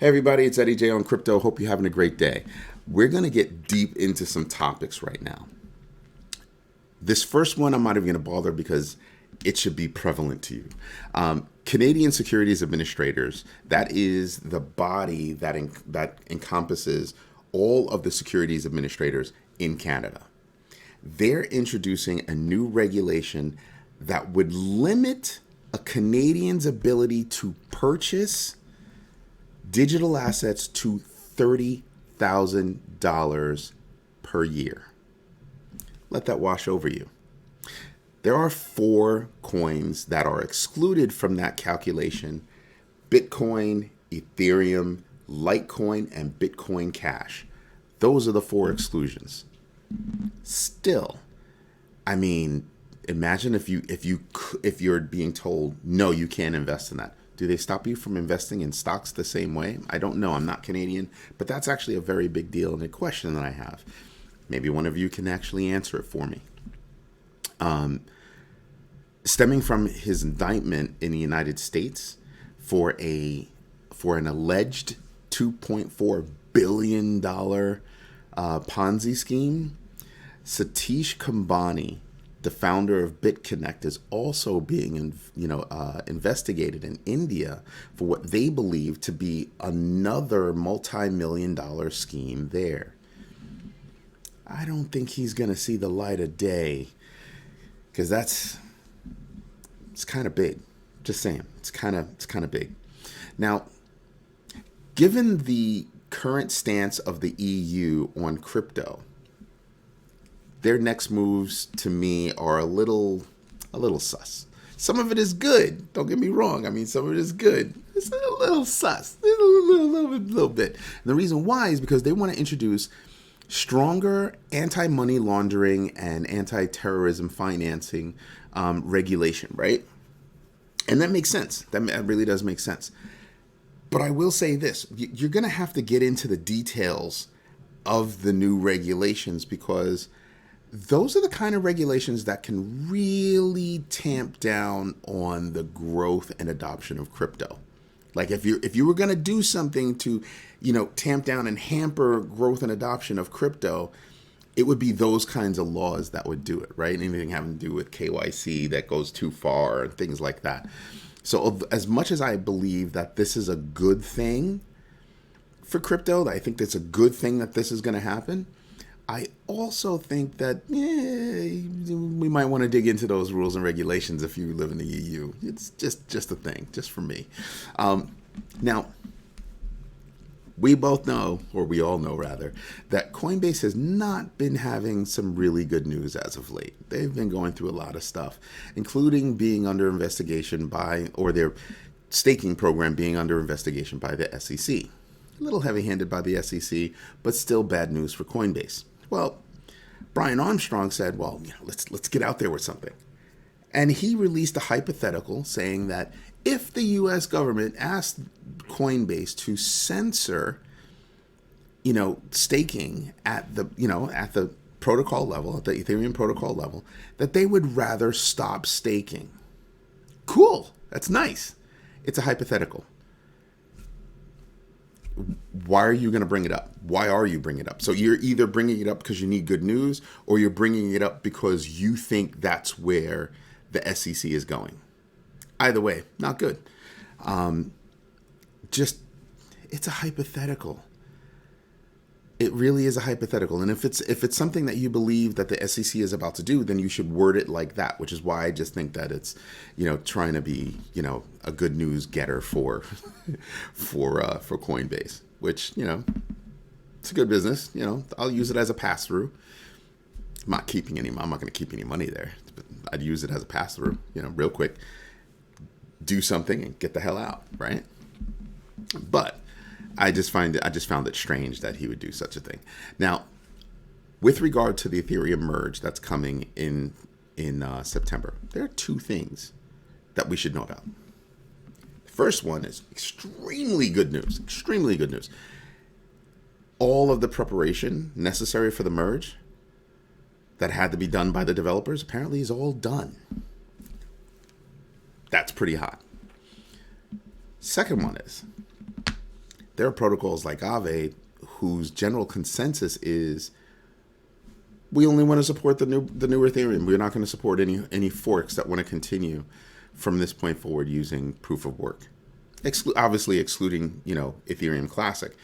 Hey everybody, it's Eddie J on Crypto. Hope you're having a great day. We're going to get deep into some topics right now. This first one I'm not even going to bother because it should be prevalent to you. Canadian Securities Administrators, that is the body that encompasses all of the securities administrators in Canada. They're introducing a new regulation that would limit a Canadian's ability to purchase digital assets to $30,000 per year. Let that wash over you. There are 4 coins that are excluded from that calculation: Bitcoin, Ethereum, Litecoin, and Bitcoin Cash. Those are the 4 exclusions. Still, I mean, imagine if you're being told, no, you can't invest in that. Do they stop you from investing in stocks the same way? I don't know. I'm not Canadian, but that's actually a very big deal and a question that I have. Maybe one of you can actually answer it for me. Stemming from his indictment in the United States for an alleged $2.4 billion Ponzi scheme, Satish Kumbani, the founder of BitConnect, is also being investigated in India for what they believe to be another multi-million-dollar scheme there. I don't think he's going to see the light of day because it's kind of big. Just saying, it's kind of big. Now, given the current stance of the EU on crypto, their next moves to me are a little sus. Some of it is good. Don't get me wrong. I mean, some of it is good. It's a little sus. A little bit. And the reason why is because they want to introduce stronger anti-money laundering and anti-terrorism financing regulation, right? And that makes sense. That really does make sense. But I will say this. You're going to have to get into the details of the new regulations because those are the kind of regulations that can really tamp down on the growth and adoption of crypto. Like if you were going to do something to, tamp down and hamper growth and adoption of crypto, it would be those kinds of laws that would do it, right? Anything having to do with KYC that goes too far and things like that. So as much as I believe that this is a good thing for crypto, I think that's a good thing that this is going to happen, I also think that we might want to dig into those rules and regulations if you live in the EU. It's just a thing, just for me. Now, we both know, or we all know rather, that Coinbase has not been having some really good news as of late. They've been going through a lot of stuff, including being under investigation or their staking program being under investigation by the SEC. A little heavy-handed by the SEC, but still bad news for Coinbase. Well, Brian Armstrong said, let's get out there with something. And he released a hypothetical saying that if the U.S. government asked Coinbase to censor, staking at the protocol level, at the Ethereum protocol level, that they would rather stop staking. Cool. That's nice. It's a hypothetical. Why are you going to bring it up? Why are you bringing it up? So you're either bringing it up because you need good news, or you're bringing it up because you think that's where the SEC is going. Either way, not good. It's a hypothetical. It really is a hypothetical. And if it's something that you believe that the SEC is about to do, then you should word it like that, which is why I just think that it's, trying to be, a good news getter for Coinbase, which, it's a good business. I'll use it as a pass through. I'm not going to keep any money there. But I'd use it as a pass through, real quick, do something and get the hell out. Right. But I just found it strange that he would do such a thing. Now, with regard to the Ethereum merge that's coming in September, there are 2 things that we should know about. The first one is extremely good news. Extremely good news. All of the preparation necessary for the merge that had to be done by the developers apparently is all done. That's pretty hot. Second one is There are protocols like Aave whose general consensus is we only want to support the new Ethereum. We're not going to support any forks that want to continue from this point forward using proof of work. Obviously excluding, Ethereum Classic.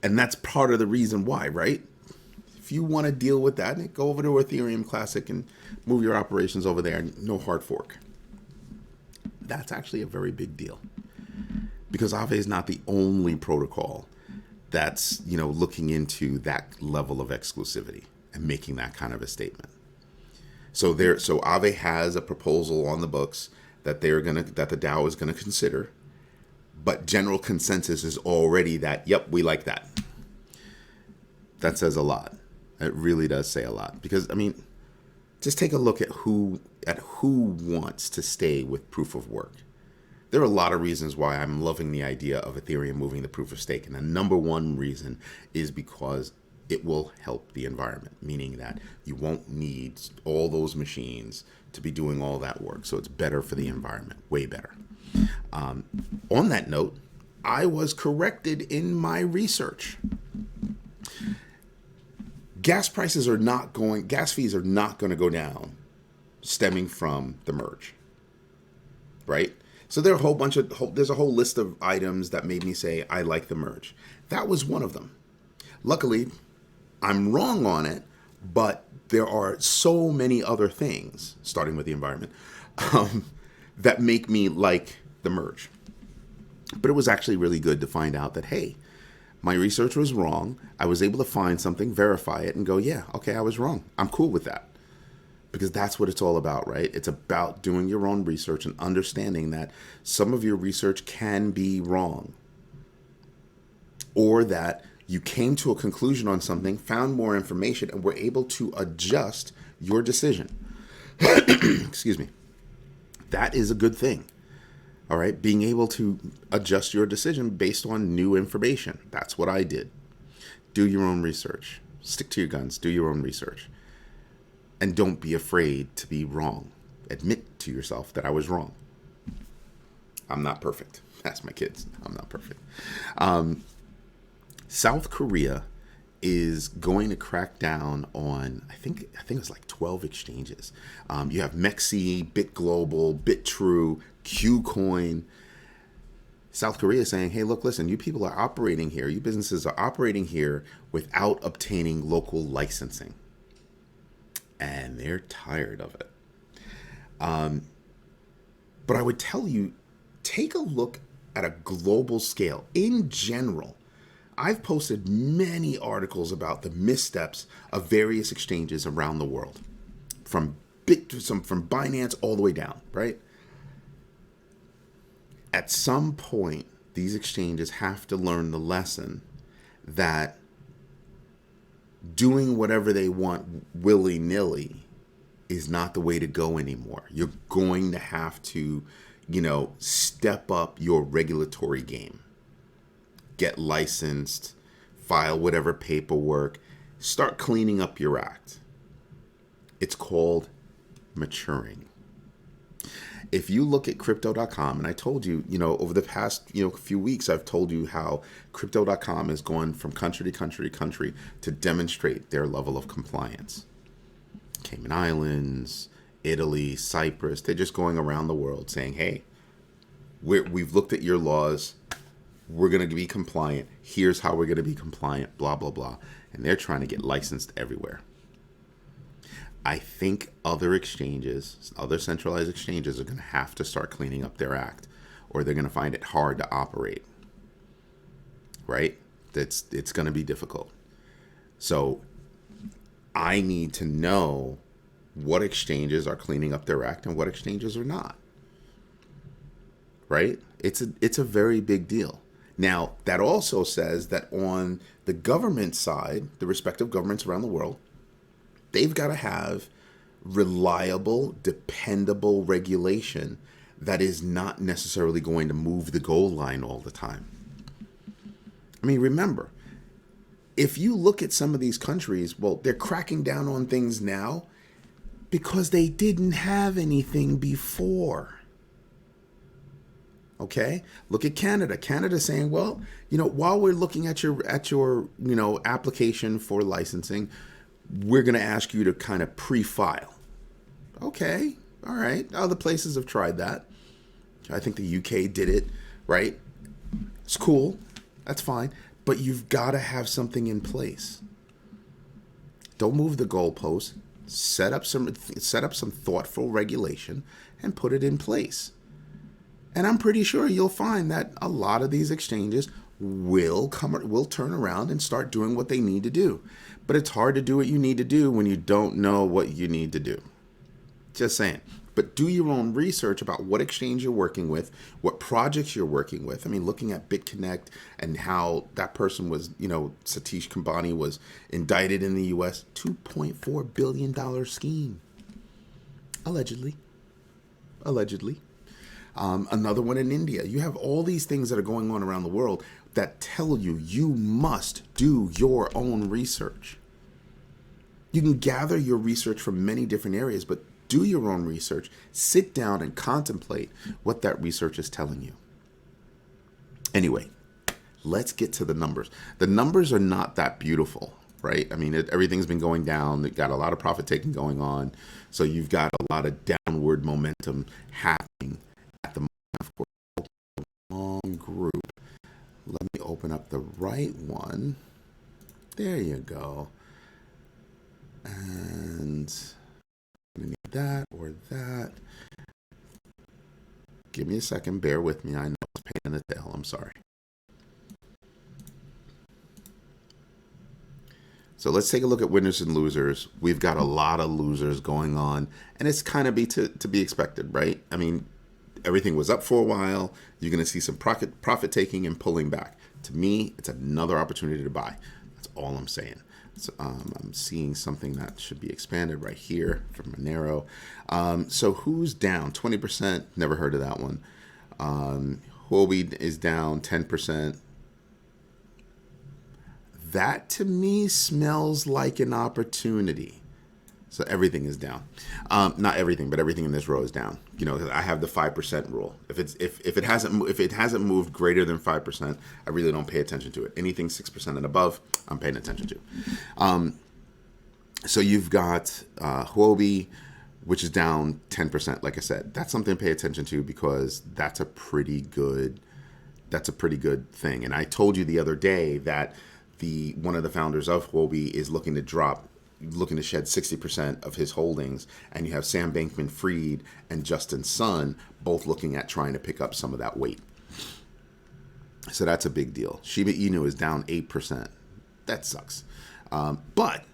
And that's part of the reason why, right? If you want to deal with that, go over to Ethereum Classic and move your operations over there. No hard fork. That's actually a very big deal, because Aave is not the only protocol that's, looking into that level of exclusivity and making that kind of a statement. So Aave has a proposal on the books that the DAO is gonna consider, but general consensus is already that, yep, we like that. That says a lot. It really does say a lot, because just take a look at who wants to stay with proof of work. There are a lot of reasons why I'm loving the idea of Ethereum moving to proof of stake. And the number one reason is because it will help the environment, meaning that you won't need all those machines to be doing all that work. So it's better for the environment, way better. On that note, I was corrected in my research. Gas fees are not going to go down stemming from the merge, right? So there are there's a whole list of items that made me say I like the merge. That was one of them. Luckily, I'm wrong on it, but there are so many other things, starting with the environment, that make me like the merge. But it was actually really good to find out that, hey, my research was wrong. I was able to find something, verify it, and go, yeah, okay, I was wrong. I'm cool with that. Because that's what it's all about, right? It's about doing your own research and understanding that some of your research can be wrong. Or that you came to a conclusion on something, found more information, and were able to adjust your decision. Excuse me. That is a good thing. All right? Being able to adjust your decision based on new information. That's what I did. Do your own research. Stick to your guns. Do your own research. And don't be afraid to be wrong. Admit to yourself that I was wrong. I'm not perfect. That's my kids. I'm not perfect. South Korea is going to crack down on, I think it's like 12 exchanges. You have Mexi, BitGlobal, BitTrue, KuCoin. South Korea is saying, hey, look, listen, you people are operating here. You businesses are operating here without obtaining local licensing. And they're tired of it. But I would tell you, take a look at a global scale. In general, I've posted many articles about the missteps of various exchanges around the world, from Binance all the way down, right? At some point, these exchanges have to learn the lesson that doing whatever they want willy-nilly is not the way to go anymore. You're going to have to, step up your regulatory game. Get licensed, file whatever paperwork, start cleaning up your act. It's called maturing. If you look at crypto.com, and I told you, over the past, few weeks, I've told you how crypto.com is going from country to country to country to demonstrate their level of compliance. Cayman Islands, Italy, Cyprus, they're just going around the world saying, hey, we've looked at your laws. We're going to be compliant. Here's how we're going to be compliant, blah, blah, blah. And they're trying to get licensed everywhere. I think other centralized exchanges are going to have to start cleaning up their act, or they're going to find it hard to operate. Right? It's going to be difficult. So I need to know what exchanges are cleaning up their act and what exchanges are not. Right? It's a very big deal. Now, that also says that on the government side, the respective governments around the world, they've got to have reliable, dependable regulation that is not necessarily going to move the goal line all the time. Remember, if you look at some of these countries, well, they're cracking down on things now because they didn't have anything before. Okay, look at Canada. Canada saying, well, while we're looking at your application for licensing, we're going to ask you to kind of pre-file. Okay, all right. Other places have tried that. I think the UK did it, right? It's cool. That's fine. But you've got to have something in place. Don't move the goalpost. Set up some thoughtful regulation and put it in place. And I'm pretty sure you'll find that a lot of these exchanges will turn around and start doing what they need to do. But it's hard to do what you need to do when you don't know what you need to do. Just saying. But do your own research about what exchange you're working with, what projects you're working with. I mean, looking at BitConnect and how that person was, Satish Kumbani was indicted in the U.S. $2.4 billion scheme. Allegedly. Another one in India. You have all these things that are going on around the world that tell you must do your own research. You can gather your research from many different areas, but do your own research. Sit down and contemplate what that research is telling you. Anyway, let's get to the numbers. The numbers are not that beautiful, right? I mean, everything's been going down. They've got a lot of profit taking going on. So you've got a lot of downward momentum happening at the moment. Of course, long group. Let me open up the right one. There you go. And I'm gonna need that or that. Give me a second. Bear with me. I know it's a pain in the tail. I'm sorry. So let's take a look at winners and losers. We've got a lot of losers going on, and it's kind of to be expected, right? I mean, everything was up for a while. You're going to see some profit taking and pulling back. To me, it's another opportunity to buy. That's all I'm saying. So, I'm seeing something that should be expanded right here from Monero. So who's down? 20%. Never heard of that one. Huobi is down 10%. That to me smells like an opportunity. So everything is down. Not everything, but everything in this row is down. I have the 5% rule. If it hasn't moved greater than 5%, I really don't pay attention to it. Anything 6% and above, I'm paying attention to. So you've got Huobi, which is down 10%. Like I said, that's something to pay attention to because that's a pretty good thing. And I told you the other day that one of the founders of Huobi is looking to shed 60% of his holdings, and you have Sam Bankman-Fried and Justin Sun both looking at trying to pick up some of that weight. So that's a big deal. Shiba Inu is down 8%. That sucks. But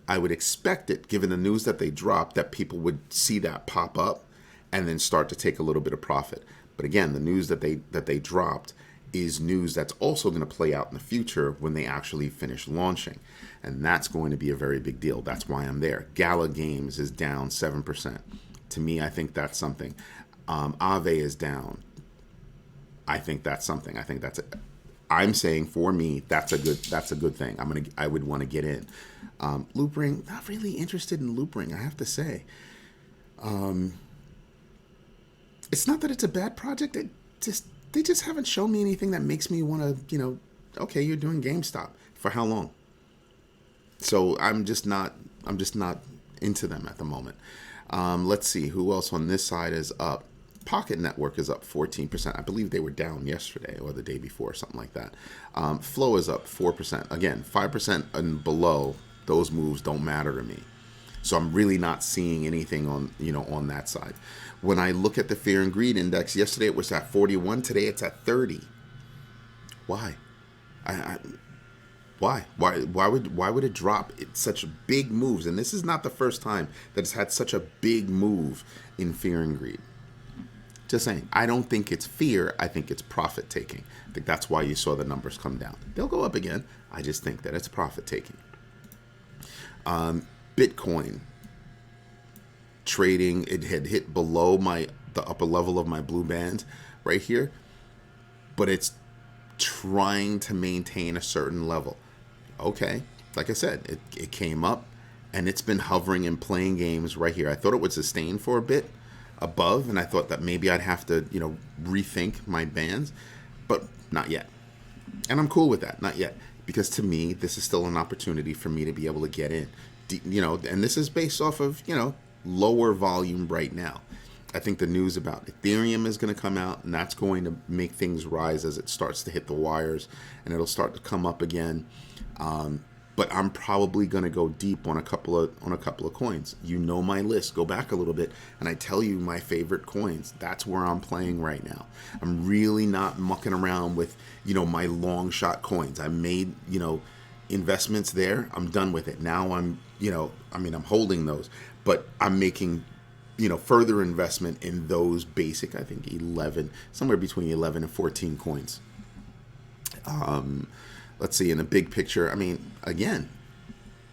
I would expect it, given the news that they dropped, that people would see that pop up and then start to take a little bit of profit. But again, the news that they dropped is news that's also going to play out in the future when they actually finish launching. And that's going to be a very big deal. That's why I'm there. Gala Games is down 7%. To me, I think that's something. Aave is down. I think that's something. I think that's it. I'm saying for me, that's a good thing. I would want to get in. Loopring, not really interested in Loopring, I have to say. It's not that it's a bad project. They just haven't shown me anything that makes me want to, okay, you're doing GameStop. For how long? So I'm just not into them at the moment. Let's see, who else on this side is up? Pocket Network is up 14%. I believe they were down yesterday or the day before, something like that. Flow is up 4%. Again, 5% and below, those moves don't matter to me. So I'm really not seeing anything on that side. When I look at the Fear and Greed Index, yesterday it was at 41. Today it's at 30. Why? Why? Why would it drop? It's such big moves, and this is not the first time that it's had such a big move in Fear and Greed. Just saying, I don't think it's fear. I think it's profit taking. I think that's why you saw the numbers come down. They'll go up again. I just think that it's profit taking. Bitcoin trading, it had hit below the upper level of my blue band right here, but it's trying to maintain a certain level. Okay, like I said, it came up and it's been hovering and playing games right here. I thought it would sustain for a bit, above, and I thought that maybe I'd have to, rethink my bans, but not yet. And I'm cool with that, not yet, because to me, this is still an opportunity for me to be able to get in, and this is based off of, lower volume right now. I think the news about Ethereum is going to come out, and that's going to make things rise as it starts to hit the wires, and it'll start to come up again. But I'm probably going to go deep on a couple of coins. You know my list. Go back a little bit, and I tell you my favorite coins. That's where I'm playing right now. I'm really not mucking around with my long shot coins. I made investments there. I'm done with it. Now I'm I'm holding those, but I'm making further investment in those basic. I think 11, somewhere between 11 and 14 coins. Let's see, in the big picture, again,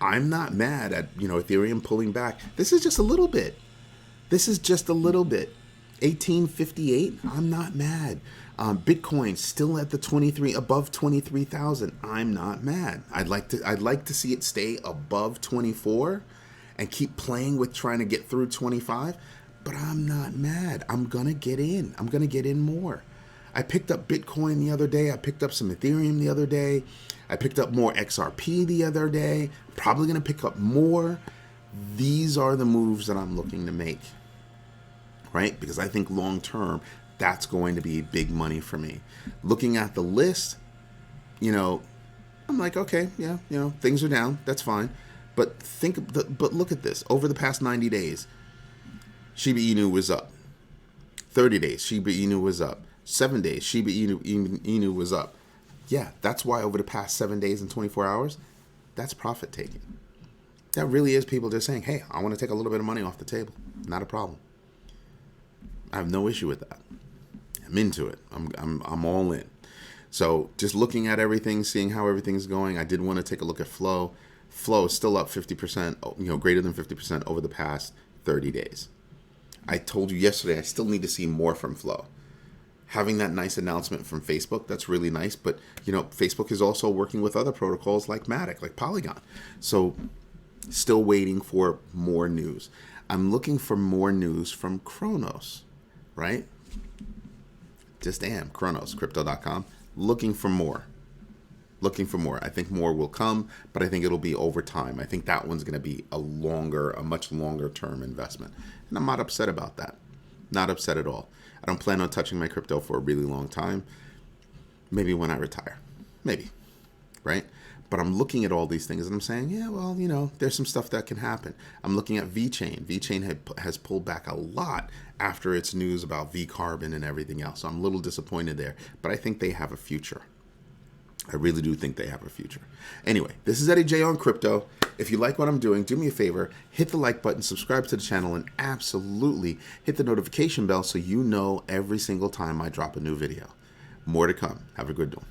I'm not mad at, Ethereum pulling back. This is just a little bit. 1858, I'm not mad. Bitcoin still at the above 23,000. I'm not mad. I'd like to see it stay above 24 and keep playing with trying to get through 25, but I'm not mad. I'm going to get in. I'm going to get in more. I picked up Bitcoin the other day. I picked up some Ethereum the other day. I picked up more XRP the other day. Probably going to pick up more. These are the moves that I'm looking to make, right? Because I think long term, that's going to be big money for me. Looking at the list, I'm like, okay, yeah, things are down. That's fine. But look at this. Over the past 90 days, Shiba Inu was up. 30 days, Shiba Inu was up. 7 days, Shiba Inu was up. Yeah, that's why over the past 7 days and 24 hours, that's profit taking. That really is people just saying, hey, I want to take a little bit of money off the table. Not a problem. I have no issue with that. I'm into it. I'm all in. So just looking at everything, seeing how everything's going, I did want to take a look at Flow. Flow is still up 50%, greater than 50% over the past 30 days. I told you yesterday, I still need to see more from Flow. Having that nice announcement from Facebook, that's really nice. But, Facebook is also working with other protocols like Matic, like Polygon. So still waiting for more news. I'm looking for more news from Kronos, right? Just am. Kronos, crypto.com. Looking for more. I think more will come, but I think it'll be over time. I think that one's going to be a much longer term investment. And I'm not upset about that. Not upset at all. I don't plan on touching my crypto for a really long time. Maybe when I retire. Maybe. Right? But I'm looking at all these things and I'm saying, yeah, well, there's some stuff that can happen. I'm looking at VeChain. VeChain has pulled back a lot after its news about V-Carbon and everything else. So I'm a little disappointed there. But I think they have a future. I really do think they have a future. Anyway, this is Eddie J on Crypto. If you like what I'm doing, do me a favor, hit the like button, subscribe to the channel, and absolutely hit the notification bell so you know every single time I drop a new video. More to come. Have a good one.